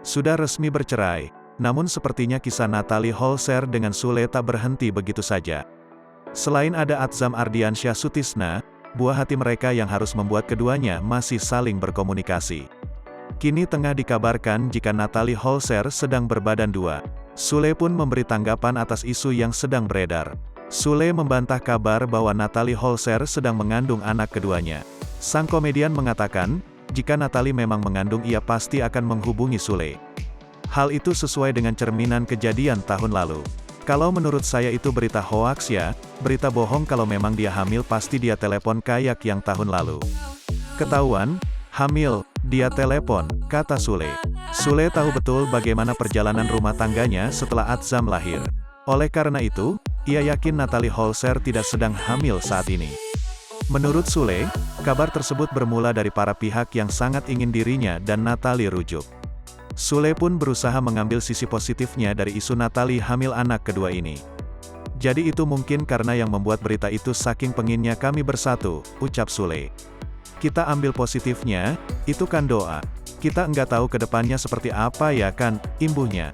sudah resmi bercerai. Namun sepertinya kisah Natalie Holzer dengan Sule tak berhenti begitu saja. Selain ada Atzam Ardiansyah Sutisna, buah hati mereka yang harus membuat keduanya masih saling berkomunikasi. Kini tengah dikabarkan jika Natalie Holzer sedang berbadan dua. Sule pun memberi tanggapan atas isu yang sedang beredar. Sule membantah kabar bahwa Natalie Holzer sedang mengandung anak keduanya. Sang komedian mengatakan, jika Natalie memang mengandung ia pasti akan menghubungi Sule. Hal itu sesuai dengan cerminan kejadian tahun lalu. Kalau menurut saya itu berita hoaks ya, berita bohong kalau memang dia hamil pasti dia telepon kayak yang tahun lalu. Ketahuan, hamil, dia telepon, kata Sule. Sule tahu betul bagaimana perjalanan rumah tangganya setelah Atzam lahir. Oleh karena itu, ia yakin Natalie Holzer tidak sedang hamil saat ini. Menurut Sule, kabar tersebut bermula dari para pihak yang sangat ingin dirinya dan Natalie rujuk. Sule pun berusaha mengambil sisi positifnya dari isu Natalie hamil anak kedua ini. Jadi itu mungkin karena yang membuat berita itu saking penginnya kami bersatu, ucap Sule. Kita ambil positifnya, itu kan doa. Kita enggak tahu ke depannya seperti apa ya kan, imbuhnya.